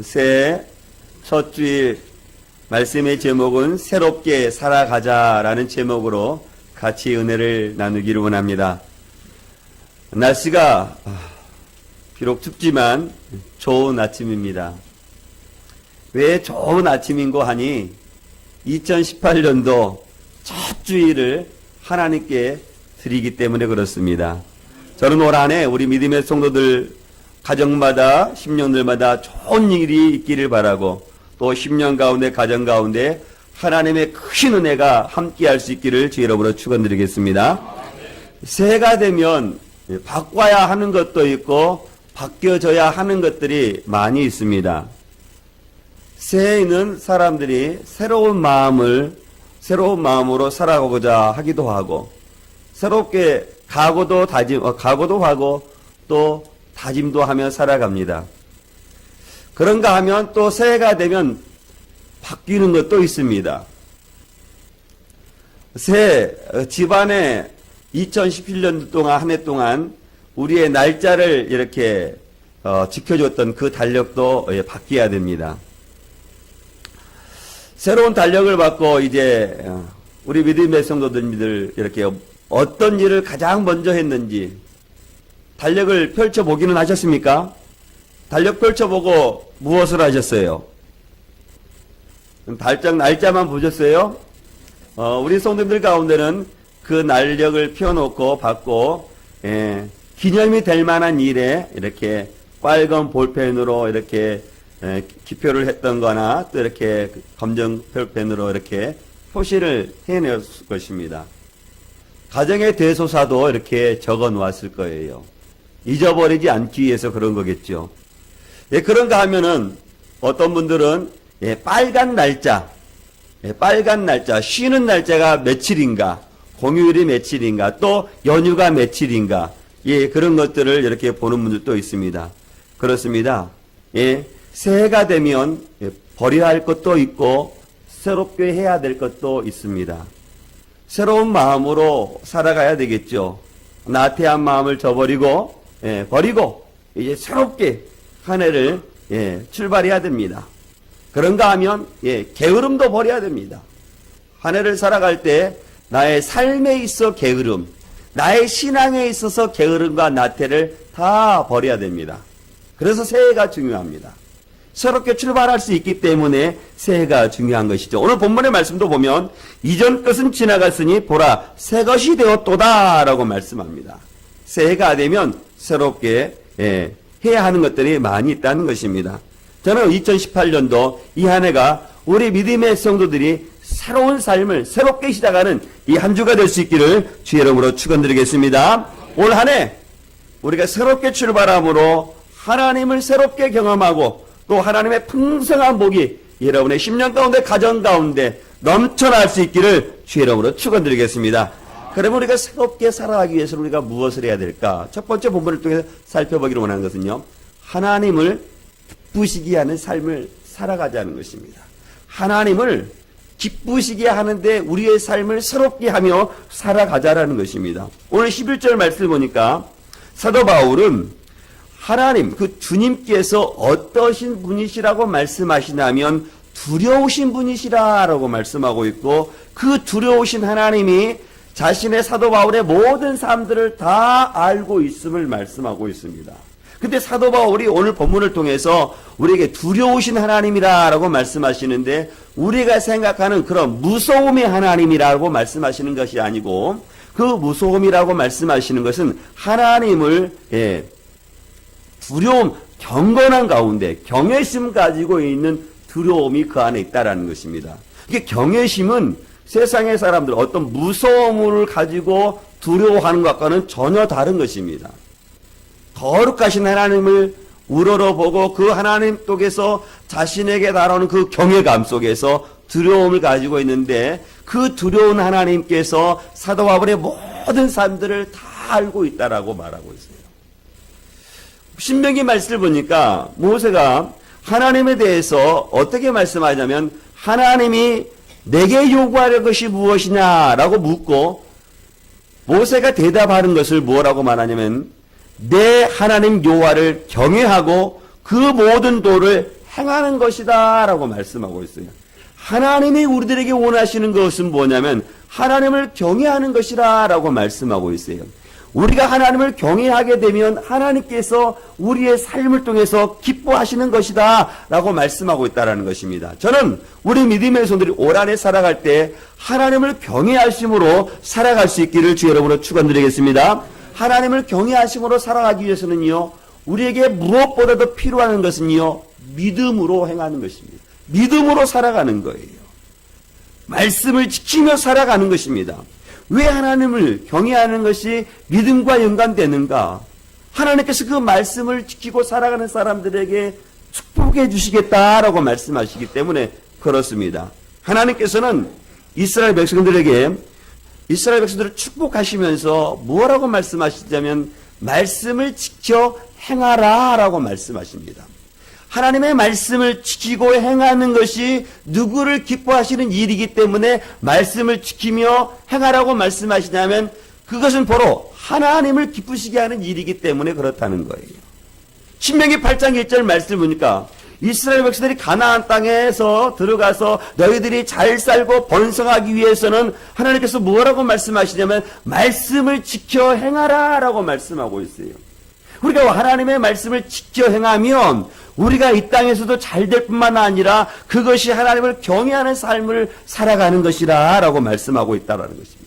새해 첫 주일 말씀의 제목은 새롭게 살아가자라는 제목으로 같이 은혜를 나누기를 원합니다. 날씨가 비록 춥지만 좋은 아침입니다. 왜 좋은 아침인고 하니 2018년도 첫 주일을 하나님께 드리기 때문에 그렇습니다. 저는 올 한 해 우리 믿음의 성도들 가정마다 10년들마다 좋은 일이 있기를 바라고 또 10년 가운데 가정 가운데 하나님의 크신 은혜가 함께할 수 있기를 주의 이름으로 축원드리겠습니다. 새해가 되면 바꿔야 하는 것도 있고 바뀌어져야 하는 것들이 많이 있습니다. 새해에는 사람들이 새로운 마음으로 살아가고자 하기도 하고 새롭게 각오도 하고 또 다짐도 하며 살아갑니다. 그런가 하면 또 새해가 되면 바뀌는 것도 있습니다. 새해 집안에 2017년 동안 한 해 동안 우리의 날짜를 이렇게 지켜줬던 그 달력도 바뀌어야 됩니다. 새로운 달력을 받고 이제 우리 믿음의 성도들 이렇게 어떤 일을 가장 먼저 했는지 달력을 펼쳐보기는 하셨습니까? 달력 펼쳐보고 무엇을 하셨어요? 달력 날짜만 보셨어요? 우리 성도들 가운데는 그 달력을 펴놓고 받고 기념이 될 만한 일에 이렇게 빨간 볼펜으로 이렇게 기표를 했던 거나 또 이렇게 검정 볼펜으로 이렇게 표시를 해낼 것입니다. 가정의 대소사도 이렇게 적어 놓았을 거예요. 잊어버리지 않기 위해서 그런 거겠죠. 그런가 하면은 어떤 분들은 빨간 날짜, 쉬는 날짜가 며칠인가, 공휴일이 며칠인가, 또 연휴가 며칠인가, 그런 것들을 이렇게 보는 분들도 있습니다. 그렇습니다. 새해가 되면 버려야 할 것도 있고 새롭게 해야 될 것도 있습니다. 새로운 마음으로 살아가야 되겠죠. 나태한 마음을 저버리고 버리고 이제 새롭게 한 해를 출발해야 됩니다. 그런가 하면 게으름도 버려야 됩니다. 한 해를 살아갈 때 나의 삶에 있어 게으름, 나의 신앙에 있어서 게으름과 나태를 다 버려야 됩니다. 그래서 새해가 중요합니다. 새롭게 출발할 수 있기 때문에 새해가 중요한 것이죠. 오늘 본문의 말씀도 보면 이전 것은 지나갔으니 보라 새 것이 되었도다 라고 말씀합니다. 새해가 되면 새롭게 해야 하는 것들이 많이 있다는 것입니다. 저는 2018년도 이 한 해가 우리 믿음의 성도들이 새로운 삶을 새롭게 시작하는 이 한 주가 될 수 있기를 주의 이름으로 축원드리겠습니다. 올 한 해 우리가 새롭게 출발함으로 하나님을 새롭게 경험하고 또 하나님의 풍성한 복이 여러분의 10년 가운데 가정 가운데 넘쳐날 수 있기를 주의 이름으로 축원드리겠습니다. 그러면 우리가 새롭게 살아가기 위해서 우리가 무엇을 해야 될까? 첫 번째 본문을 통해서 살펴보기를 원하는 것은요. 하나님을 기쁘시게 하는 삶을 살아가자는 것입니다. 하나님을 기쁘시게 하는데 우리의 삶을 새롭게 하며 살아가자라는 것입니다. 오늘 11절 말씀을 보니까 사도 바울은 하나님, 그 주님께서 어떠신 분이시라고 말씀하시냐면 두려우신 분이시라라고 말씀하고 있고 그 두려우신 하나님이 자신의 사도 바울의 모든 삶들을 다 알고 있음을 말씀하고 있습니다. 근데 사도 바울이 오늘 본문을 통해서 우리에게 두려우신 하나님이라고 말씀하시는데 우리가 생각하는 그런 무서움의 하나님이라고 말씀하시는 것이 아니고 그 무서움이라고 말씀하시는 것은 하나님을 두려움, 경건한 가운데 경외심 가지고 있는 두려움이 그 안에 있다라는 것입니다. 이게 경외심은 세상의 사람들 어떤 무서움을 가지고 두려워하는 것과는 전혀 다른 것입니다. 거룩하신 하나님을 우러러보고 그 하나님 속에서 자신에게 다가오는 그 경외감 속에서 두려움을 가지고 있는데 그 두려운 하나님께서 사도 바울의 모든 삶들을 다 알고 있다라고 말하고 있어요. 신명기 말씀을 보니까 모세가 하나님에 대해서 어떻게 말씀하냐면 하나님이 내게 요구할 것이 무엇이냐라고 묻고 모세가 대답하는 것을 뭐라고 말하냐면 내 하나님 여호와를 경외하고 그 모든 도를 행하는 것이다 라고 말씀하고 있어요. 하나님이 우리들에게 원하시는 것은 뭐냐면 하나님을 경외하는 것이라 라고 말씀하고 있어요. 우리가 하나님을 경외하게 되면 하나님께서 우리의 삶을 통해서 기뻐하시는 것이다 라고 말씀하고 있다는 것입니다. 저는 우리 믿음의 손들이 올 한해 살아갈 때 하나님을 경외하심으로 살아갈 수 있기를 주 여러분으로 축원드리겠습니다. 하나님을 경외하심으로 살아가기 위해서는요, 우리에게 무엇보다도 필요한 것은요, 믿음으로 행하는 것입니다. 믿음으로 살아가는 거예요. 말씀을 지키며 살아가는 것입니다. 왜 하나님을 경외하는 것이 믿음과 연관되는가? 하나님께서 그 말씀을 지키고 살아가는 사람들에게 축복해 주시겠다라고 말씀하시기 때문에 그렇습니다. 하나님께서는 이스라엘 백성들에게 이스라엘 백성들을 축복하시면서 뭐라고 말씀하시자면 말씀을 지켜 행하라 라고 말씀하십니다. 하나님의 말씀을 지키고 행하는 것이 누구를 기뻐하시는 일이기 때문에 말씀을 지키며 행하라고 말씀하시냐면 그것은 바로 하나님을 기쁘시게 하는 일이기 때문에 그렇다는 거예요. 신명기 8장 1절 말씀을 보니까 이스라엘 백성들이 가나안 땅에서 들어가서 너희들이 잘 살고 번성하기 위해서는 하나님께서 뭐라고 말씀하시냐면 말씀을 지켜 행하라 라고 말씀하고 있어요. 우리가 하나님의 말씀을 지켜 행하면 우리가 이 땅에서도 잘 될 뿐만 아니라 그것이 하나님을 경외하는 삶을 살아가는 것이라 라고 말씀하고 있다는 것입니다.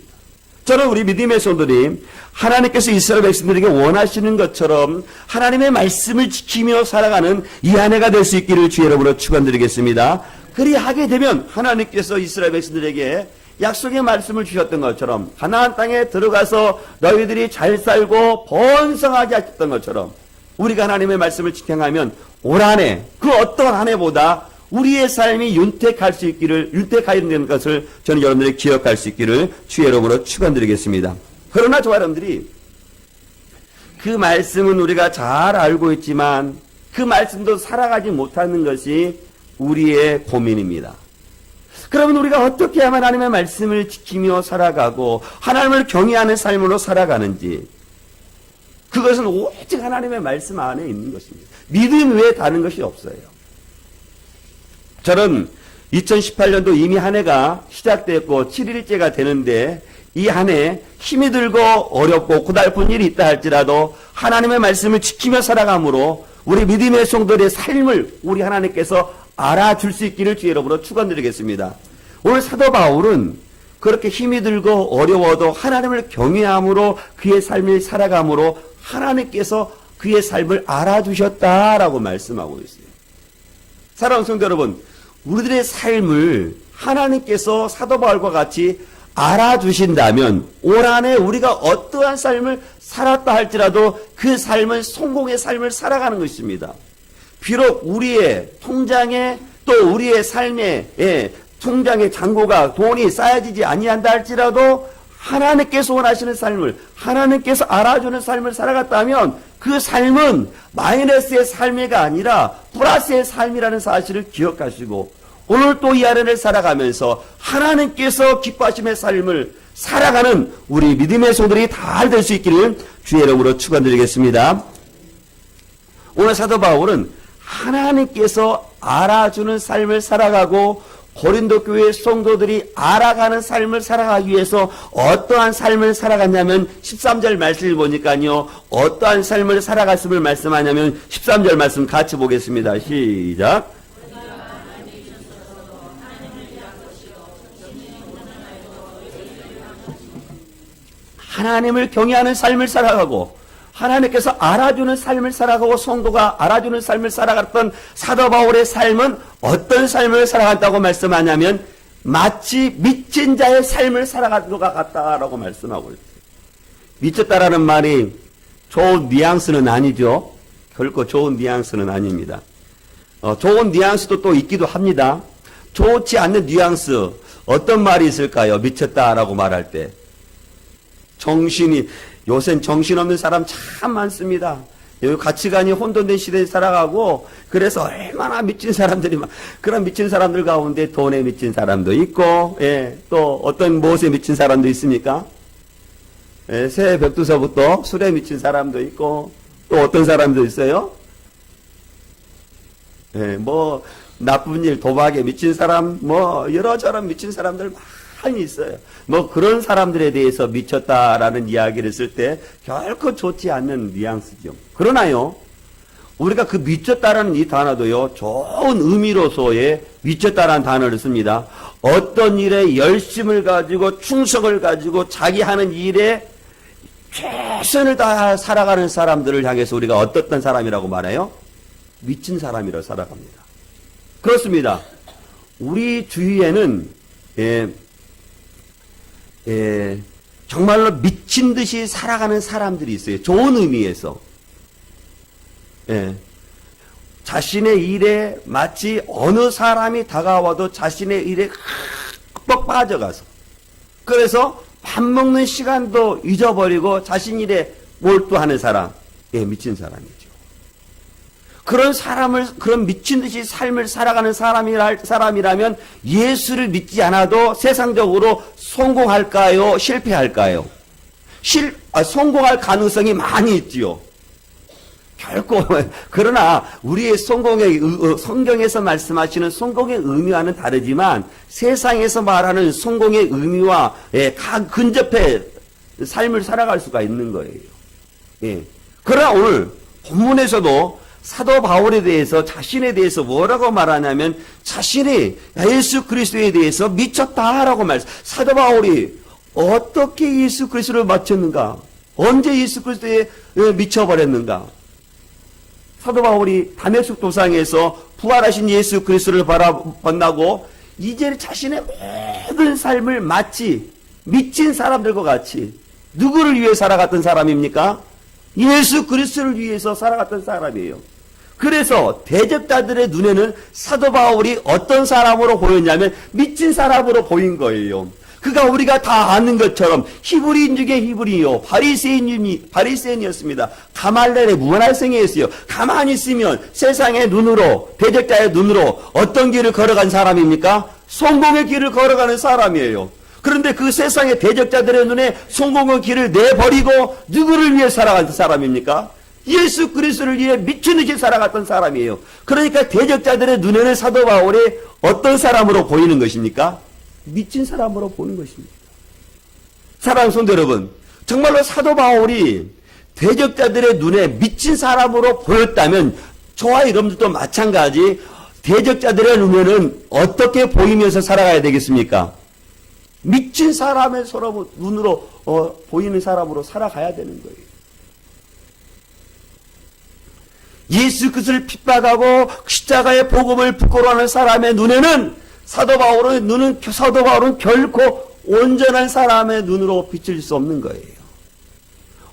저는 우리 믿음의 손들이 하나님께서 이스라엘 백성들에게 원하시는 것처럼 하나님의 말씀을 지키며 살아가는 이 한 해가 될 수 있기를 주 여러분으로 축원드리겠습니다. 그리하게 되면 하나님께서 이스라엘 백성들에게 약속의 말씀을 주셨던 것처럼 가나안 땅에 들어가서 너희들이 잘 살고 번성하게 하셨던 것처럼 우리가 하나님의 말씀을 지켜가면 올 한 해 그 어떤 한 해보다 우리의 삶이 윤택할 수 있기를 윤택하게 되는 것을 저는 여러분들이 기억할 수 있기를 주의 이름으로 축원드리겠습니다. 그러나 저와 여러분들이 그 말씀은 우리가 잘 알고 있지만 그 말씀도 살아가지 못하는 것이 우리의 고민입니다. 그러면 우리가 어떻게 하면 하나님의 말씀을 지키며 살아가고 하나님을 경외하는 삶으로 살아가는지 그것은 오직 하나님의 말씀 안에 있는 것입니다. 믿음 외에 다른 것이 없어요. 저는 2018년도 이미 한 해가 시작됐고 7일째가 되는데 이 한 해 힘이 들고 어렵고 고달픈 일이 있다 할지라도 하나님의 말씀을 지키며 살아감으로 우리 믿음의 성도들의 삶을 우리 하나님께서 알아줄 수 있기를 주의 이름으로 축원드리겠습니다. 오늘 사도 바울은 그렇게 힘이 들고 어려워도 하나님을 경외함으로 그의 삶을 살아감으로 하나님께서 그의 삶을 알아주셨다라고 말씀하고 있어요. 사랑하는 성도 여러분, 우리들의 삶을 하나님께서 사도 바울과 같이 알아주신다면 올 한 해 우리가 어떠한 삶을 살았다 할지라도 그 삶은 성공의 삶을 살아가는 것입니다. 비록 우리의 통장에 또 우리의 삶에 통장의 잔고가 돈이 쌓여지지 아니한다 할지라도 하나님께서 원하시는 삶을 하나님께서 알아주는 삶을 살아갔다면 그 삶은 마이너스의 삶이가 아니라 플러스의 삶이라는 사실을 기억하시고 오늘 또 이 하루를 살아가면서 하나님께서 기뻐하심의 삶을 살아가는 우리 믿음의 성도들이 다 될 수 있기를 주의 이름으로 축원드리겠습니다. 오늘 사도 바울은 하나님께서 알아주는 삶을 살아가고 고린도 교회 성도들이 알아가는 삶을 살아가기 위해서 어떠한 삶을 살아갔냐면 13절 말씀을 보니까요. 어떠한 삶을 살아갔음을 말씀하냐면 13절 말씀 같이 보겠습니다. 시작. 하나님을 경외하는 삶을 살아가고 하나님께서 알아주는 삶을 살아가고 성도가 알아주는 삶을 살아갔던 사도 바울의 삶은 어떤 삶을 살아갔다고 말씀하냐면 마치 미친 자의 삶을 살아간 것 같다라고 말씀하고 있어요. 미쳤다라는 말이 좋은 뉘앙스는 아니죠. 결코 좋은 뉘앙스는 아닙니다. 좋은 뉘앙스도 또 있기도 합니다. 좋지 않는 뉘앙스 어떤 말이 있을까요? 미쳤다라고 말할 때 요새는 정신없는 사람 참 많습니다. 가치관이 혼돈된 시대에 살아가고 그래서 얼마나 미친 사람들이 그런 미친 사람들 가운데 돈에 미친 사람도 있고 또 어떤 무엇에 미친 사람도 있습니까? 새해 벽두서부터 술에 미친 사람도 있고 또 어떤 사람도 있어요? 예, 뭐 나쁜 일, 도박에 미친 사람, 뭐 여러저런 미친 사람들 많이 있어요. 뭐 그런 사람들에 대해서 미쳤다라는 이야기를 쓸 때 결코 좋지 않는 뉘앙스죠. 그러나요, 우리가 그 미쳤다라는 이 단어도요, 좋은 의미로서의 미쳤다라는 단어를 씁니다. 어떤 일에 열심을 가지고 충성을 가지고 자기 하는 일에 최선을 다해 살아가는 사람들을 향해서 우리가 어떻던 사람이라고 말해요? 미친 사람이라고 살아갑니다. 그렇습니다. 우리 주위에는 정말로 미친 듯이 살아가는 사람들이 있어요. 좋은 의미에서. 자신의 일에 마치 어느 사람이 다가와도 자신의 일에 흠뻑 빠져가서, 그래서 밥 먹는 시간도 잊어버리고 자신 일에 몰두하는 사람, 미친 사람이죠. 그런 미친 듯이 삶을 살아가는 사람이라면 예수를 믿지 않아도 세상적으로 성공할까요? 실패할까요? 성공할 가능성이 많이 있지요. 결코, 그러나 우리의 성경에서 말씀하시는 성공의 의미와는 다르지만 세상에서 말하는 성공의 의미와 근접해 삶을 살아갈 수가 있는 거예요. 그러나 오늘 본문에서도 사도 바울에 대해서, 자신에 대해서 뭐라고 말하냐면 자신이 예수 그리스도에 대해서 미쳤다라고 사도 바울이 어떻게 예수 그리스도를 맞췄는가? 언제 예수 그리스도에 미쳐버렸는가? 사도 바울이 다메섹 도상에서 부활하신 예수 그리스도를 만나고 이제 자신의 모든 삶을 마치 미친 사람들과 같이 누구를 위해 살아갔던 사람입니까? 예수 그리스도를 위해서 살아갔던 사람이에요. 그래서 대적자들의 눈에는 사도 바울이 어떤 사람으로 보였냐면 미친 사람으로 보인 거예요. 그가 우리가 다 아는 것처럼 히브리인 중에 히브리요, 바리새인이었습니다. 가말렐의 문할생이었어요. 가만히 있으면 세상의 눈으로, 대적자의 눈으로 어떤 길을 걸어간 사람입니까? 성공의 길을 걸어가는 사람이에요. 그런데 그 세상의 대적자들의 눈에 성공의 길을 내버리고 누구를 위해 살아간 사람입니까? 예수 그리스도를 위해 미친 듯이 살아갔던 사람이에요. 그러니까 대적자들의 눈에는 사도 바울이 어떤 사람으로 보이는 것입니까? 미친 사람으로 보는 것입니다. 사랑하는 성도 여러분, 정말로 사도 바울이 대적자들의 눈에 미친 사람으로 보였다면 저와 여러분들도 마찬가지 대적자들의 눈에는 어떻게 보이면서 살아가야 되겠습니까? 미친 사람의 눈으로 보이는 사람으로 살아가야 되는 거예요. 예수 그리스도를 핍박하고 십자가의 복음을 부끄러워하는 사람의 눈에는 사도 바울은 결코 온전한 사람의 눈으로 비칠 수 없는 거예요.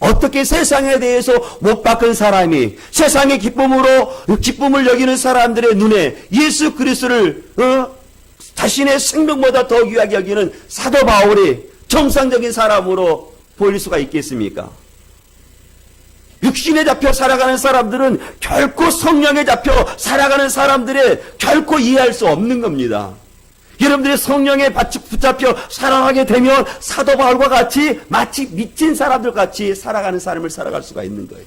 어떻게 세상에 대해서 못 박은 사람이 세상의 기쁨을 여기는 사람들의 눈에 예수 그리스도를 자신의 생명보다 더 귀하게 여기는 사도 바울이 정상적인 사람으로 보일 수가 있겠습니까? 육신에 잡혀 살아가는 사람들은 결코 성령에 잡혀 살아가는 사람들의 결코 이해할 수 없는 겁니다. 여러분들이 성령에 붙잡혀 살아가게 되면 사도 바울과 같이 마치 미친 사람들 같이 살아가는 삶을 살아갈 수가 있는 거예요.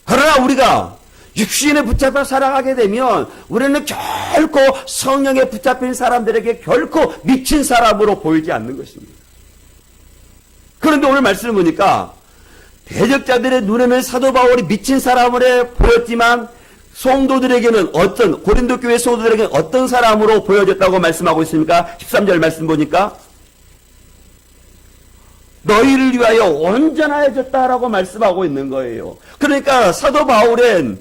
그러나 우리가 육신에 붙잡혀 살아가게 되면 우리는 결코 성령에 붙잡힌 사람들에게 결코 미친 사람으로 보이지 않는 것입니다. 그런데 오늘 말씀을 보니까 대적자들의 눈에는 사도 바울이 미친 사람으로 보였지만 성도들에게는 고린도 교회 성도들에게는 어떤 사람으로 보여졌다고 말씀하고 있습니까? 13절 말씀 보니까 너희를 위하여 온전하여졌다라고 말씀하고 있는 거예요. 그러니까 사도 바울은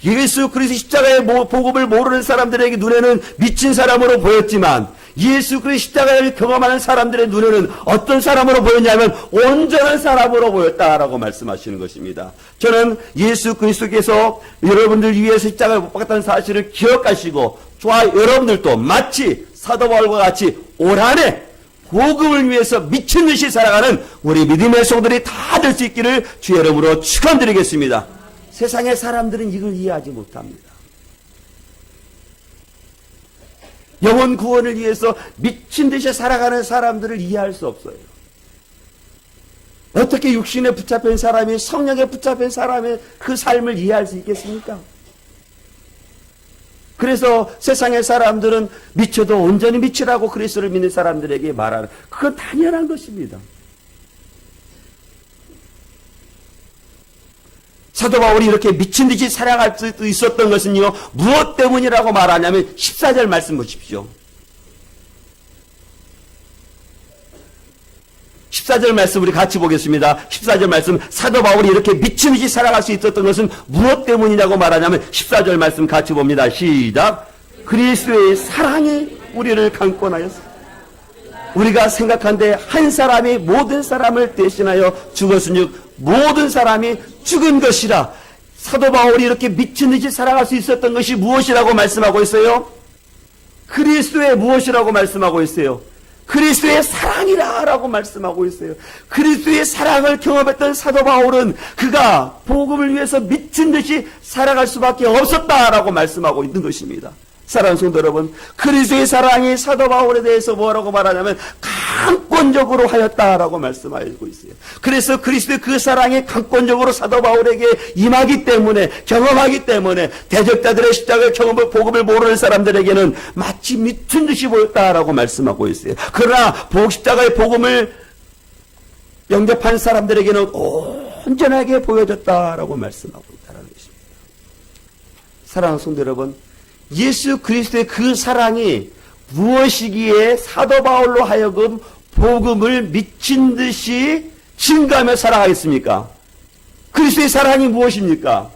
예수 그리스도 십자가의 복음을 모르는 사람들에게 눈에는 미친 사람으로 보였지만 예수 그리스도 십자가를 경험하는 사람들의 눈에는 어떤 사람으로 보였냐면 온전한 사람으로 보였다라고 말씀하시는 것입니다. 저는 예수 그리스도께서 여러분들 위해서 십자가를 못 박았다는 사실을 기억하시고 저와 여러분들도 마치 사도 바울과 같이 올 한해 복음을 위해서 미친 듯이 살아가는 우리 믿음의 성도들이 다 될 수 있기를 주의 이름으로 축원드리겠습니다. 세상의 사람들은 이걸 이해하지 못합니다. 영혼 구원을 위해서 미친 듯이 살아가는 사람들을 이해할 수 없어요. 어떻게 육신에 붙잡힌 사람이 성령에 붙잡힌 사람의 그 삶을 이해할 수 있겠습니까? 그래서 세상의 사람들은 미쳐도 온전히 미치라고 그리스도를 믿는 사람들에게 말하는, 그건 당연한 것입니다. 사도 바울이 이렇게 미친 듯이 살아갈 수 있었던 것은요, 무엇 때문이라고 말하냐면 14절 말씀 보십시오. 14절 말씀 우리 같이 보겠습니다. 14절 말씀, 사도 바울이 이렇게 미친 듯이 살아갈 수 있었던 것은 무엇 때문이냐고 말하냐면 14절 말씀 같이 봅니다. 시작. 그리스도의 사랑이 우리를 강권하였습니다. 우리가 생각한데 한 사람이 모든 사람을 대신하여 죽었으니 모든 사람이 죽은 것이라. 사도 바울이 이렇게 미친 듯이 살아갈 수 있었던 것이 무엇이라고 말씀하고 있어요? 그리스도의 무엇이라고 말씀하고 있어요? 그리스도의 사랑이라 라고 말씀하고 있어요. 그리스도의 사랑을 경험했던 사도 바울은 그가 복음을 위해서 미친 듯이 살아갈 수밖에 없었다라고 말씀하고 있는 것입니다. 사랑하는 성도 여러분, 그리스도의 사랑이 사도 바울에 대해서 뭐라고 말하냐면 강권적으로 하였다라고 말씀하고 있어요. 그래서 그리스도의 그 사랑이 강권적으로 사도 바울에게 임하기 때문에, 경험하기 때문에 대적자들의 십자가의 경험을, 복음을 모르는 사람들에게는 마치 미친 듯이 보였다라고 말씀하고 있어요. 그러나 십자가의 복음을 영접한 사람들에게는 온전하게 보여졌다라고 말씀하고 있다는 것입니다. 사랑하는 성도 여러분, 예수 그리스도의 그 사랑이 무엇이기에 사도 바울로 하여금 복음을 미친 듯이 증가하며 살아가겠습니까? 그리스도의 사랑이 무엇입니까?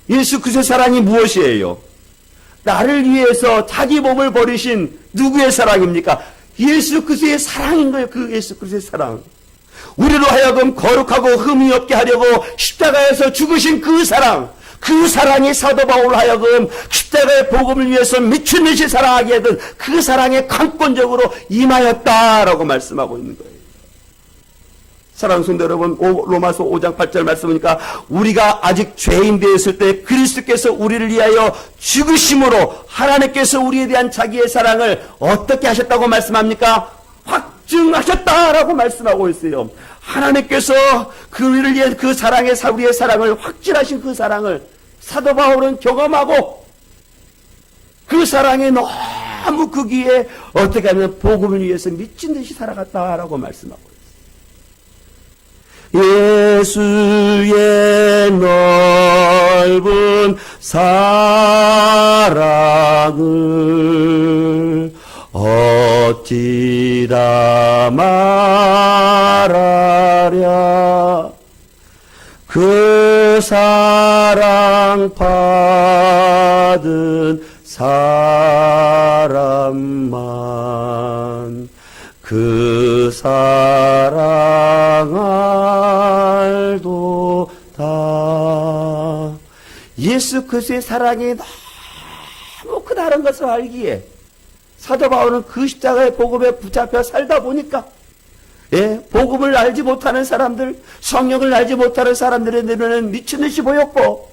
예수 그리스도의 사랑이 무엇이에요? 나를 위해서 자기 몸을 버리신 누구의 사랑입니까? 예수 그리스도의 사랑인 거예요. 그 예수 그리스도의 사랑. 우리로 하여금 거룩하고 흠이 없게 하려고 십자가에서 죽으신 그 사랑, 그 사랑이 사도 바울로 하여금 십자가의 복음을 위해서 미친 듯이 사랑하게 하던 그 사랑에 강권적으로 임하였다라고 말씀하고 있는 거예요. 사랑하는 성도 여러분, 로마서 5장 8절 말씀이니까 우리가 아직 죄인 되었을 때 그리스도께서 우리를 위하여 죽으심으로 하나님께서 우리에 대한 자기의 사랑을 어떻게 하셨다고 말씀합니까? 확증하셨다라고 말씀하고 있어요. 하나님께서 우리를 위해 그 사랑의, 우리의 사랑을 확증하신 그 사랑을 사도 바울은 경험하고 그 사랑에 너무 거기에 어떻게 하면 복음을 위해서 미친 듯이 살아갔다라고 말씀하고 있어요. 예수의 넓은 사랑을 어찌다 말하랴. 그 사랑 받은 사람만 그 사랑 알도다. 예수 그리스도의 사랑이 너무 크다는 것을 알기에 사도 바울은 그 십자가의 복음에 붙잡혀 살다 보니까 복음을 알지 못하는 사람들, 성령을 알지 못하는 사람들의 눈에는 미친 듯이 보였고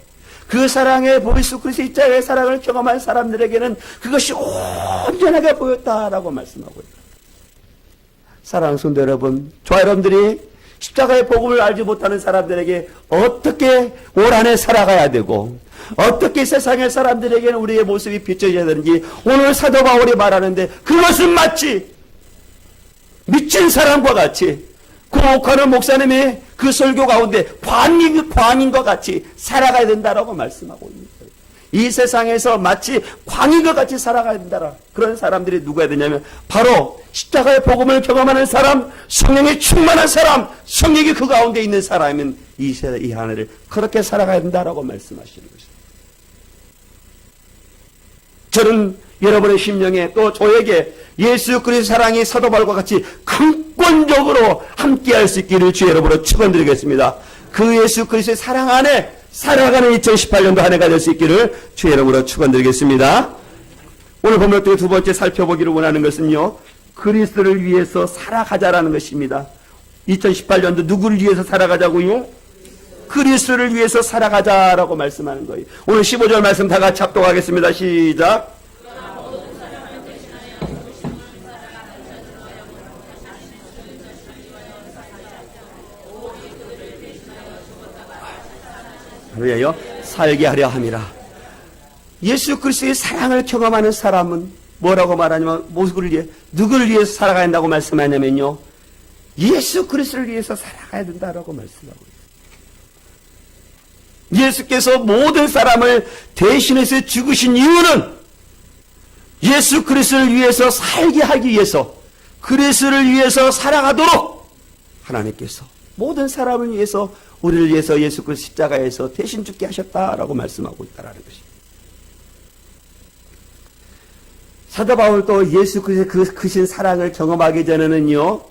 그 사랑의 예수 그리스도의 십자가의 사랑을 경험한 사람들에게는 그것이 온전하게 보였다라고 말씀하고 있다. 사랑하는 성도 여러분, 저와 여러분들이 십자가의 복음을 알지 못하는 사람들에게 어떻게 올 한해 살아가야 되고 어떻게 세상의 사람들에게는 우리의 모습이 비춰져야 되는지 오늘 사도 바울이 말하는데 그것은 마치 미친 사람과 같이 그 옥하는 목사님이 그 설교 가운데 광인과 같이 살아가야 된다라고 말씀하고 있는 거예요. 이 세상에서 마치 광인과 같이 살아가야 된다라. 그런 사람들이 누구야 되냐면 바로 십자가의 복음을 경험하는 사람, 성령에 충만한 사람, 성령이 그 가운데 있는 사람은 이 하늘을 그렇게 살아가야 된다라고 말씀하시는 것입니다. 저는 여러분의 심령에 또 저에게 예수 그리스도의 사랑이 사도 바울과 같이 강권적으로 함께할 수 있기를 주 여러분으로 축원드리겠습니다. 그 예수 그리스도의 사랑 안에 살아가는 2018년도 한 해가 될 수 있기를 주 여러분으로 축원드리겠습니다. 오늘 본문 두 번째 살펴보기를 원하는 것은요, 그리스도를 위해서 살아가자라는 것입니다. 2018년도 누구를 위해서 살아가자고요? 그리스도를 위해서 살아가자라고 말씀하는 거예요. 오늘 15절 말씀 다 같이 합독하겠습니다. 시작. 하루에요 살게 하려 함이라. 예수 그리스도의 사랑을 경험하는 사람은 뭐라고 말하냐면 누구를 위해서 살아가야 한다고 말씀하냐면요, 예수 그리스도를 위해서 살아가야 된다라고 말씀하고 있어요. 예수께서 모든 사람을 대신해서 죽으신 이유는 예수 그리스도를 위해서 살게 하기 위해서, 그리스도를 위해서 살아가도록 하나님께서 모든 사람을 위해서, 우리를 위해서 예수 그리스도 십자가에서 대신 죽게 하셨다라고 말씀하고 있다라는 것입니다. 사도 바울도 예수 그리스도의 그 크신 사랑을 경험하기 전에는요,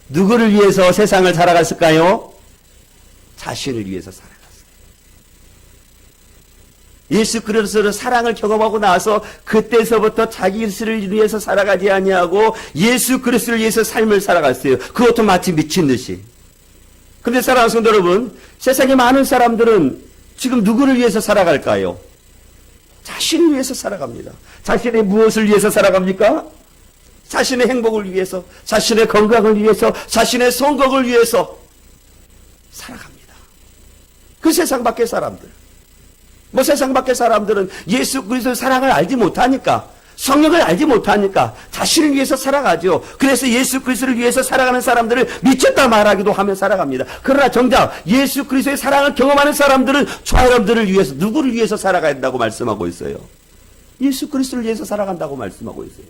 누구를 위해서 세상을 살아갔을까요? 자신을 위해서 살아갔어요. 예수 그리스도의 사랑을 경험하고 나서 그때서부터 자기 스스로를 위해서 살아가지 아니하고 예수 그리스도를 위해서 삶을 살아갔어요. 그것도 마치 미친 듯이. 그런데 사랑하는 성도 여러분, 세상에 많은 사람들은 지금 누구를 위해서 살아갈까요? 자신을 위해서 살아갑니다. 자신의 무엇을 위해서 살아갑니까? 자신의 행복을 위해서, 자신의 건강을 위해서, 자신의 성공을 위해서 살아갑니다. 그 세상 밖의 사람들. 세상 밖의 사람들은 예수 그리스도의 사랑을 알지 못하니까, 성령을 알지 못하니까 자신을 위해서 살아가죠. 그래서 예수 그리스도를 위해서 살아가는 사람들을 미쳤다 말하기도 하며 살아갑니다. 그러나 정작 예수 그리스도의 사랑을 경험하는 사람들은 저와 여러분들을 위해서, 누구를 위해서 살아가야 된다고 말씀하고 있어요? 예수 그리스도를 위해서 살아간다고 말씀하고 있어요.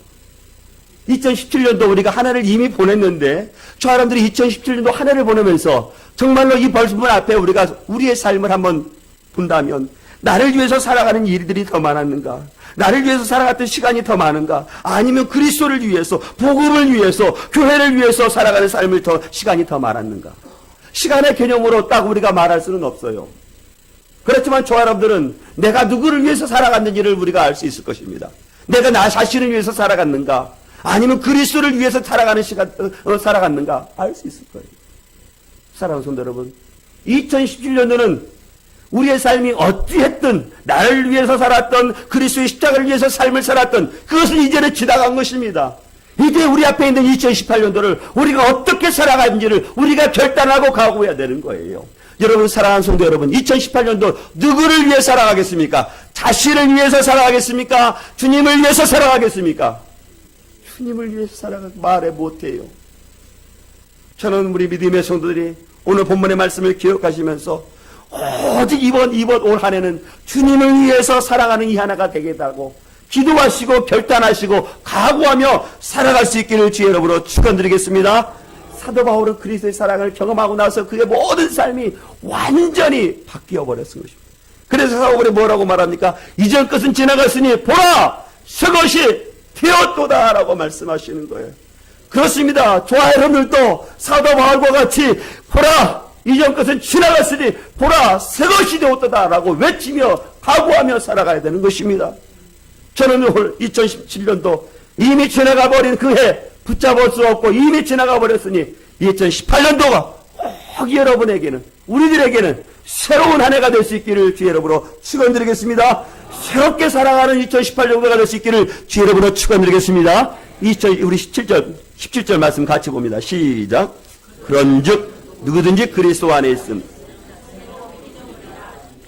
2017년도 우리가 한 해를 이미 보냈는데, 저와 여러분들이 2017년도 한 해를 보내면서 정말로 이 벌스문 앞에 우리가 우리의 삶을 한번 본다면, 나를 위해서 살아가는 일들이 더 많았는가? 나를 위해서 살아갔던 시간이 더 많은가? 아니면 그리스도를 위해서, 복음을 위해서, 교회를 위해서 살아가는 삶을 시간이 더 많았는가? 시간의 개념으로 딱 우리가 말할 수는 없어요. 그렇지만 저와 여러분들은 내가 누구를 위해서 살아갔는지를 우리가 알 수 있을 것입니다. 내가 나 자신을 위해서 살아갔는가? 아니면 그리스도를 위해서 살아가는 살아갔는가? 알 수 있을 거예요. 사랑하는 성도 여러분, 2017년도는 우리의 삶이 어찌했든 나를 위해서 살았던, 그리스도의 십자가를 위해서 삶을 살았던, 그것은 이제는 지나간 것입니다. 이제 우리 앞에 있는 2018년도를 우리가 어떻게 살아가는지를 우리가 결단하고 각오해야 되는 거예요. 여러분, 사랑하는 성도 여러분, 2018년도 누구를 위해 살아가겠습니까? 자신을 위해서 살아가겠습니까? 주님을 위해서 살아가겠습니까? 주님을 위해서 말해 못해요. 저는 우리 믿음의 성도들이 오늘 본문의 말씀을 기억하시면서 오직 이번 올 한 해는 주님을 위해서 살아가는 이 하나가 되겠다고 기도하시고 결단하시고 각오하며 살아갈 수 있기를 주의 이름으로 축원드리겠습니다. 사도 바울은 그리스도의 사랑을 경험하고 나서 그의 모든 삶이 완전히 바뀌어 버렸은 것입니다. 그래서 사도 바울이 뭐라고 말합니까? 이전 것은 지나갔으니 보라 새 것이 되었도다 라고 말씀하시는 거예요. 그렇습니다. 저와 여러분들도 사도 바울과 같이 보라 이전 것은 지나갔으니 보라 새 것이 되었다 라고 외치며 각오하며 살아가야 되는 것입니다. 저는 올 2017년도 이미 지나가 버린 그 해 붙잡을 수 없고 이미 지나가 버렸으니 2018년도가 꼭 여러분에게는, 우리들에게는 새로운 한 해가 될 수 있기를 주의 이름으로 축원드리겠습니다. 새롭게 살아가는 2018년도가 될 수 있기를 주의 이름으로 축원드리겠습니다. 우리 17절 말씀 같이 봅니다. 시작. 그런즉 누구든지 그리스도 안에 있음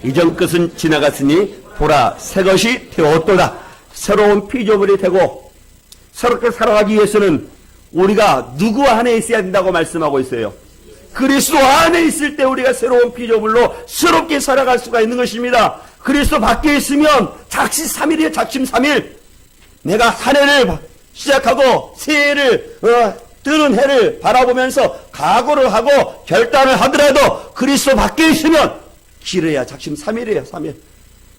이전 것은 지나갔으니 보라 새 것이 되었도다. 새로운 피조물이 되고 새롭게 살아가기 위해서는 우리가 누구 안에 있어야 된다고 말씀하고 있어요. 그리스도 안에 있을 때 우리가 새로운 피조물로 새롭게 살아갈 수가 있는 것입니다. 그리스도 밖에 있으면 작심삼일이에요. 작심삼일. 내가 한 해를 시작하고 새해를 뜨는 해를 바라보면서 각오를 하고 결단을 하더라도 그리스도 밖에 있으면 길어야 작심삼일이에요. 3일.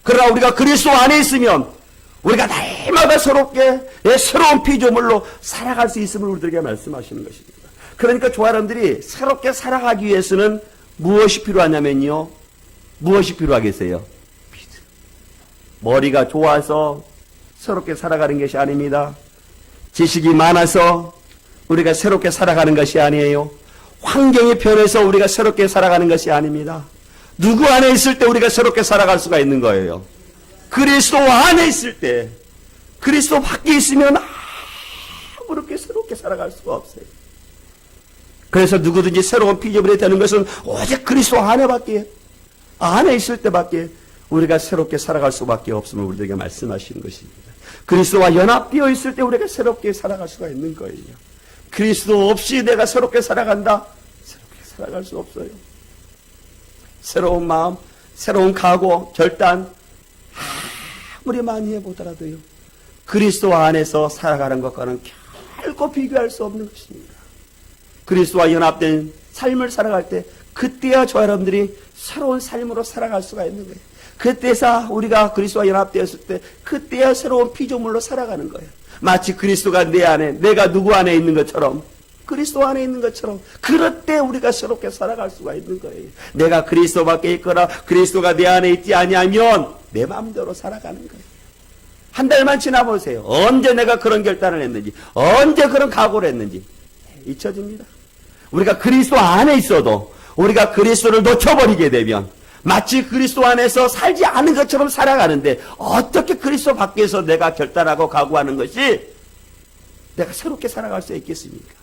그러나 우리가 그리스도 안에 있으면 우리가 날마다 새롭게 새로운 피조물로 살아갈 수 있음을 우리들에게 말씀하시는 것입니다. 그러니까 저와 여러분들이 새롭게 살아가기 위해서는 무엇이 필요하냐면요. 무엇이 필요하겠어요? 믿음. 머리가 좋아서 새롭게 살아가는 것이 아닙니다. 지식이 많아서 우리가 새롭게 살아가는 것이 아니에요. 환경이 변해서 우리가 새롭게 살아가는 것이 아닙니다. 누구 안에 있을 때 우리가 새롭게 살아갈 수가 있는 거예요. 그리스도 안에 있을 때. 그리스도 밖에 있으면 아무렇게 새롭게 살아갈 수가 없어요. 그래서 누구든지 새로운 피조물이 되는 것은 오직 그리스도 안에 있을 때밖에 우리가 새롭게 살아갈 수밖에 없음을 우리에게 말씀하시는 것입니다. 그리스도와 연합되어 있을 때 우리가 새롭게 살아갈 수가 있는 거예요. 그리스도 없이 내가 새롭게 살아간다? 새롭게 살아갈 수 없어요. 새로운 마음, 새로운 각오, 결단 아무리 많이 해보더라도요, 그리스도 안에서 살아가는 것과는 결코 비교할 수 없는 것입니다. 그리스도와 연합된 삶을 살아갈 때 그때야 저 여러분들이 새로운 삶으로 살아갈 수가 있는 거예요. 그때서 우리가 그리스도와 연합되었을 때 그때야 새로운 피조물로 살아가는 거예요. 마치 그리스도가 내 안에, 내가 누구 안에 있는 것처럼, 그리스도 안에 있는 것처럼, 그럴 때 우리가 새롭게 살아갈 수가 있는 거예요. 내가 그리스도밖에 있거나 그리스도가 내 안에 있지 아니하면 내 마음대로 살아가는 거예요. 한 달만 지나보세요. 언제 내가 그런 결단을 했는지, 언제 그런 각오를 했는지 잊혀집니다. 우리가 그리스도 안에 있어도 우리가 그리스도를 놓쳐버리게 되면 마치 그리스도 안에서 살지 않은 것처럼 살아가는데, 어떻게 그리스도 밖에서 내가 결단하고 각오하는 것이 내가 새롭게 살아갈 수 있겠습니까?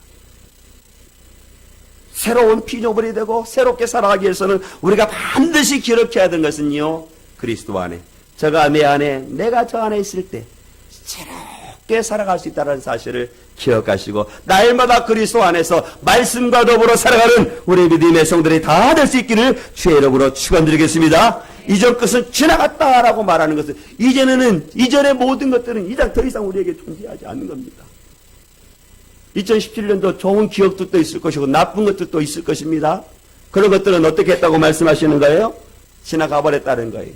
새로운 피조물이 되고 새롭게 살아가기 위해서는 우리가 반드시 기억해야 되는 것은요, 그리스도 안에, 저가 내 안에, 내가 저 안에 있을 때 새롭게 살아갈 수 있다는 사실을 기억하시고, 날마다 그리스도 안에서 말씀과 더불어 살아가는 우리 믿음의 성들이 다 될 수 있기를 주의 이름으로 축원드리겠습니다. 이전 것은 지나갔다라고 말하는 것은 이전의 모든 것들은 이제 더 이상 우리에게 존재하지 않는 겁니다. 2017년도 좋은 기억들도 있을 것이고 나쁜 것들도 있을 것입니다. 그런 것들은 어떻게 했다고 말씀하시는 거예요? 지나가 버렸다는 거예요.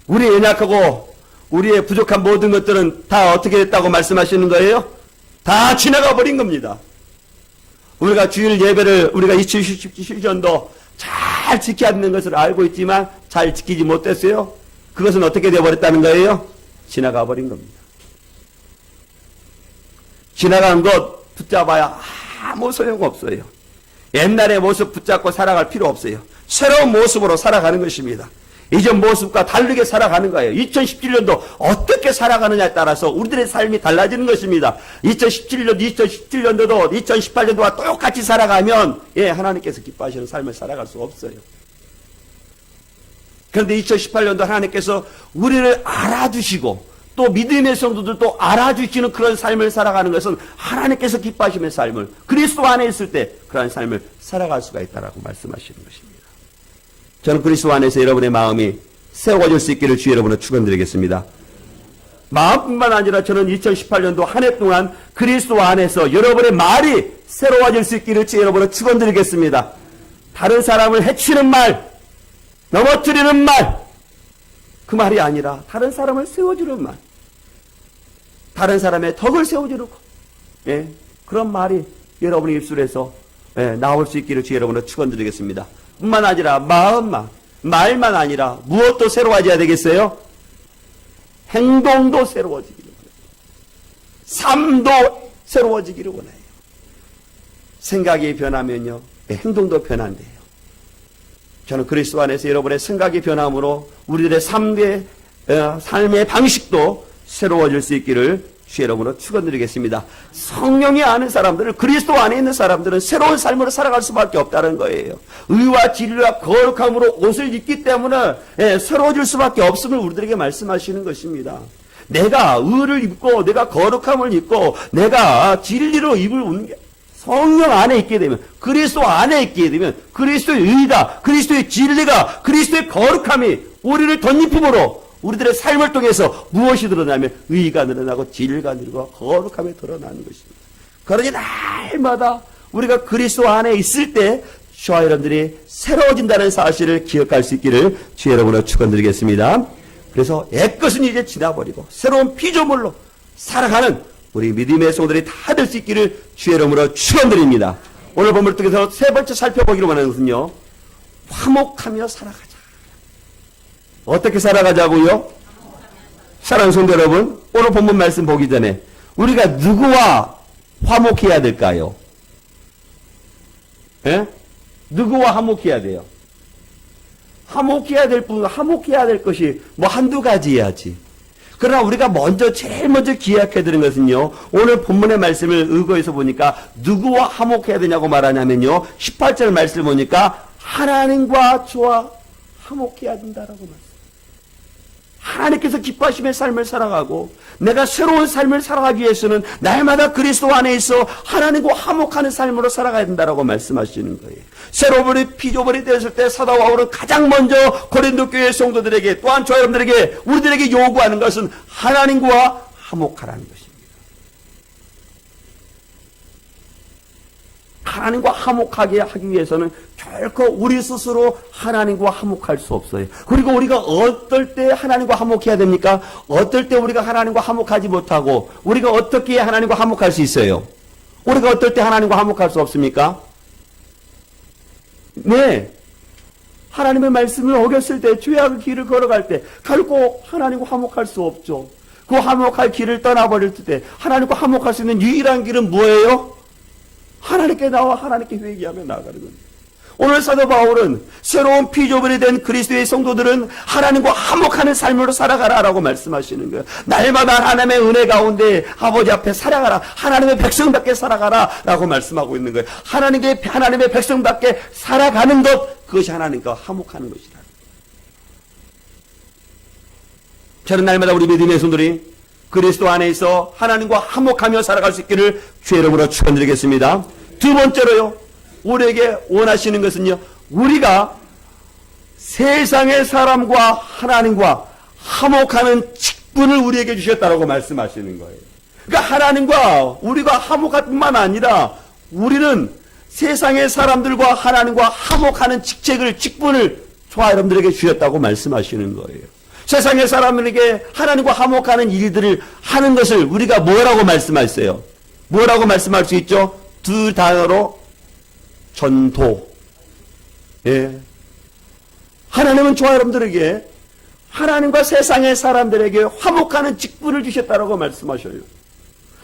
우리의 연약하고 우리의 부족한 모든 것들은 다 어떻게 됐다고 말씀하시는 거예요? 다 지나가 버린 겁니다. 우리가 주일 예배를 우리가 2017년도 잘 지켜야 하는 것을 알고 있지만 잘 지키지 못했어요. 그것은 어떻게 되어버렸다는 거예요? 지나가 버린 겁니다. 지나간 것 붙잡아야 아무 소용없어요. 옛날의 모습 붙잡고 살아갈 필요 없어요. 새로운 모습으로 살아가는 것입니다. 이전 모습과 다르게 살아가는 거예요. 2017년도 어떻게 살아가느냐에 따라서 우리들의 삶이 달라지는 것입니다. 2017년도도 2018년도와 똑같이 살아가면 하나님께서 기뻐하시는 삶을 살아갈 수 없어요. 그런데 2018년도 하나님께서 우리를 알아주시고 또 믿음의 성도들도 알아주시는 그런 삶을 살아가는 것은 하나님께서 기뻐하시는 삶을, 그리스도 안에 있을 때 그런 삶을 살아갈 수가 있다라고 말씀하시는 것입니다. 저는 그리스도 안에서 여러분의 마음이 세워질 수 있기를 주의 여러분을 축원드리겠습니다. 마음뿐만 아니라 저는 2018년도 한 해 동안 그리스도 안에서 여러분의 말이 새로워질 수 있기를 주의 여러분을 축원드리겠습니다. 다른 사람을 해치는 말, 넘어뜨리는 말, 그 말이 아니라 다른 사람을 세워주는 말, 다른 사람의 덕을 세워주는 것, 그런 말이 여러분의 입술에서 나올 수 있기를 주의 여러분을 축원드리겠습니다. 뿐만 아니라 마음만, 말만 아니라 무엇도 새로워져야 되겠어요? 행동도 새로워지기를 원해요. 삶도 새로워지기를 원해요. 생각이 변하면요, 행동도 변한대요. 저는 그리스도 안에서 여러분의 생각이 변함으로 우리들의 삶의 방식도 새로워질 수 있기를 주 여러분으로 축원드리겠습니다. 성령이 아는 사람들은, 그리스도 안에 있는 사람들은 새로운 삶으로 살아갈 수밖에 없다는 거예요. 의와 진리와 거룩함으로 옷을 입기 때문에 새로워질 수밖에 없음을 우리들에게 말씀하시는 것입니다. 내가 의를 입고 내가 거룩함을 입고 내가 진리로 입을 웃는 게 성령 안에 있게 되면, 그리스도 안에 있게 되면 그리스도의 의가, 그리스도의 진리가, 그리스도의 거룩함이 우리를 덧입힘으로 우리들의 삶을 통해서 무엇이 드러나면 의가 늘어나고 진리가 늘고 거룩함이 드러나는 것입니다. 그러니 날마다 우리가 그리스도 안에 있을 때 저와 여러분들이 새로워진다는 사실을 기억할 수 있기를 주 여러분을 축원드리겠습니다. 그래서 옛것은 이제 지나버리고 새로운 피조물로 살아가는 우리 믿음의 성도들이 다 될 수 있기를 주 여러분으로 축원드립니다. 오늘 본문을 통해서 세 번째 살펴보기로 하는 것은요, 화목하며 살아가자. 어떻게 살아가자고요? 사랑하는 성도 여러분, 오늘 본문 말씀 보기 전에 우리가 누구와 화목해야 될까요? 누구와 화목해야 돼요? 화목해야 될 것이 뭐 한두 가지야지. 그러나 우리가 제일 먼저 기억해야 되는 것은요, 오늘 본문의 말씀을 의거해서 보니까 누구와 화목해야 되냐고 말하냐면요, 18절 말씀을 보니까 하나님과 저와 화목해야 된다라고 말씀. 하나님께서 기뻐하심의 삶을 살아가고 내가 새로운 삶을 살아가기 위해서는 날마다 그리스도 안에 있어 하나님과 화목하는 삶으로 살아가야 된다라고 말씀하시는 거예요. 새로운 피조물이 되었을 때 사도 바울은 가장 먼저 고린도 교회 성도들에게 또한 저 여러분들에게 우리들에게 요구하는 것은 하나님과 화목하라는 것입니다. 하나님과 화목하게 하기 위해서는 결코 우리 스스로 하나님과 화목할 수 없어요. 그리고 우리가 어떨 때 하나님과 화목해야 됩니까? 어떨 때 우리가 하나님과 화목하지 못하고 우리가 어떻게 하나님과 화목할 수 있어요? 우리가 어떨 때 하나님과 화목할 수 없습니까? 네. 하나님의 말씀을 어겼을 때 죄악의 길을 걸어갈 때 결코 하나님과 화목할 수 없죠. 그 화목할 길을 떠나버릴 때 하나님과 화목할 수 있는 유일한 길은 뭐예요? 하나님께 나와 하나님께 회개하며 나아가는 겁니다. 오늘 사도 바울은 새로운 피조물이 된 그리스도의 성도들은 하나님과 화목하는 삶으로 살아가라라고 말씀하시는 거예요. 날마다 하나님의 은혜 가운데 아버지 앞에 살아가라. 하나님의 백성답게 살아가라라고 말씀하고 있는 거예요. 하나님의 백성답게 살아가는 것, 그것이 하나님과 화목하는 것이다. 저는 날마다 우리 믿음의 성도들이 그리스도 안에 있어 하나님과 화목하며 살아갈 수 있기를 주의 이름으로 축원드리겠습니다. 두 번째로요, 우리에게 원하시는 것은요, 우리가 세상의 사람과 하나님과 화목하는 직분을 우리에게 주셨다라고 말씀하시는 거예요. 그러니까 하나님과 우리가 화목할 뿐만 아니라 우리는 세상의 사람들과 하나님과 화목하는 직분을 저와 여러분들에게 주셨다고 말씀하시는 거예요. 세상의 사람들에게 하나님과 화목하는 일들을 하는 것을 우리가 뭐라고 말씀하셨어요? 뭐라고 말씀할 수 있죠? 두 단어로 전도. 예. 하나님은 저와 여러분들에게 하나님과 세상의 사람들에게 화목하는 직분을 주셨다라고 말씀하셔요.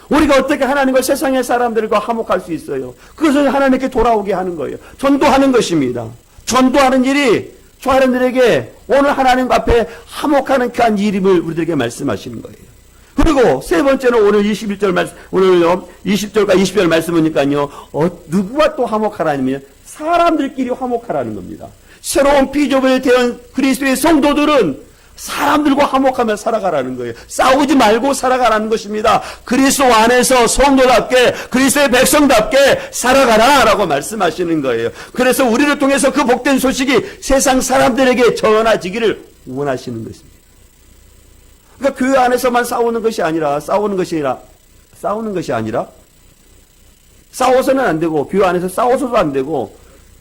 우리가 어떻게 하나님과 세상의 사람들과 화목할 수 있어요? 그것을 하나님께 돌아오게 하는 거예요. 전도하는 것입니다. 전도하는 일이 저 여러분들에게 오늘 하나님 앞에 화목하는 그 한 일임을 우리들에게 말씀하시는 거예요. 그리고 세 번째는 오늘 21절 말씀, 오늘요 20절과 20절 말씀이니까요, 누구와 또 화목하라냐면 사람들끼리 화목하라는 겁니다. 새로운 피조물이 되어 그리스도의 성도들은 사람들과 화목하며 살아가라는 거예요. 싸우지 말고 살아가라는 것입니다. 그리스도 안에서 성도답게 그리스도의 백성답게 살아가라라고 말씀하시는 거예요. 그래서 우리를 통해서 그 복된 소식이 세상 사람들에게 전하지기를 원하시는 것입니다. 그러니까 교회 안에서만 싸우는 것이 아니라 싸워서는 안 되고, 교회 안에서 싸워서도 안 되고,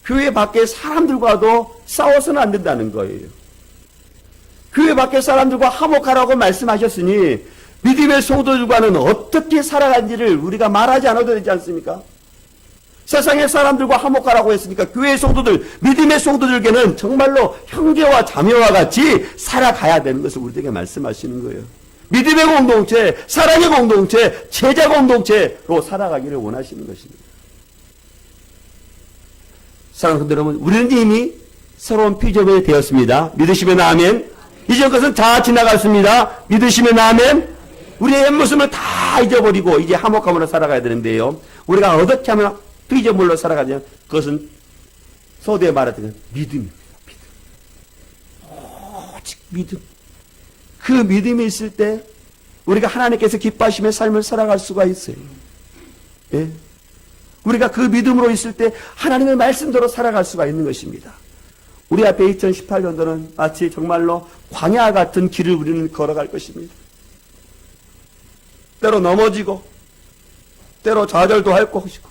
교회 밖에 사람들과도 싸워서는 안 된다는 거예요. 교회 밖의 사람들과 화목하라고 말씀하셨으니 믿음의 성도들과는 어떻게 살아간지를 우리가 말하지 않아도 되지 않습니까? 세상의 사람들과 화목하라고 했으니까 교회의 성도들, 믿음의 성도들에게는 정말로 형제와 자매와 같이 살아가야 되는 것을 우리에게 말씀하시는 거예요. 믿음의 공동체, 사랑의 공동체, 제자 공동체로 살아가기를 원하시는 것입니다. 사랑하는 성도 여러분, 우리는 이미 새로운 피조물이 되었습니다. 믿으시면 아멘. 이전 것은 다 지나갔습니다. 믿으시면 아멘. 우리의 옛모습을 다 잊어버리고 이제 화목함으로 살아가야 되는데요. 우리가 어떻게 하면 피조물로 살아가냐? 그것은 소대에 말하던 믿음입니다. 오직 믿음. 그 믿음이 있을 때 우리가 하나님께서 기뻐하시며 삶을 살아갈 수가 있어요. 예? 우리가 그 믿음으로 있을 때 하나님의 말씀대로 살아갈 수가 있는 것입니다. 우리 앞에 2018년도는 마치 정말로 광야 같은 길을 우리는 걸어갈 것입니다. 때로 넘어지고 때로 좌절도 할 것이고,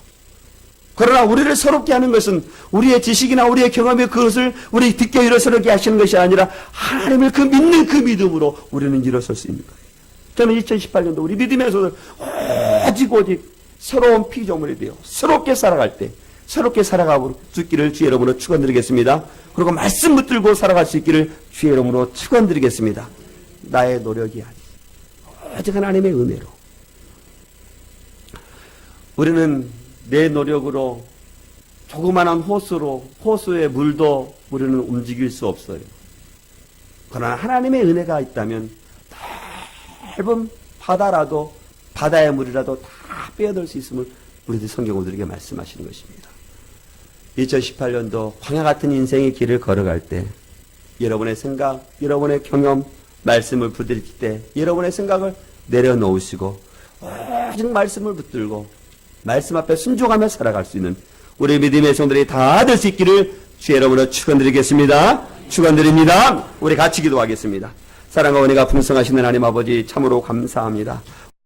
그러나 우리를 새롭게 하는 것은 우리의 지식이나 우리의 경험이 그것을 우리 듣게 일어서게 하시는 것이 아니라 하나님을 그 믿는 그 믿음으로 우리는 일어설 수 있는 거예요. 저는 2018년도 우리 믿음에서 오직 새로운 피조물이 되어 새롭게 살아갈 때 새롭게 살아가고 죽기를 주의 이름으로 축원드리겠습니다. 그리고 말씀 붙들고 살아갈 수 있기를 주의 이름으로 축원드리겠습니다. 나의 노력이 아니 오직 하나님의 은혜로. 우리는 내 노력으로 조그마한 호수의 물도 우리는 움직일 수 없어요. 그러나 하나님의 은혜가 있다면 넓은 바다라도, 바다의 물이라도 다 빼어들 수 있음을 우리들 성경은 우리에게 말씀하시는 것입니다. 2018년도 광야 같은 인생의 길을 걸어갈 때 여러분의 생각, 여러분의 경험, 말씀을 붙들 때 여러분의 생각을 내려놓으시고 오직 말씀을 붙들고 말씀 앞에 순종하며 살아갈 수 있는 우리 믿음의 성들이 다 될 수 있기를 주 여러분을 축원드리겠습니다. 축원드립니다. 우리 같이 기도하겠습니다. 사랑과 은혜가 풍성하신 하나님 아버지 참으로 감사합니다.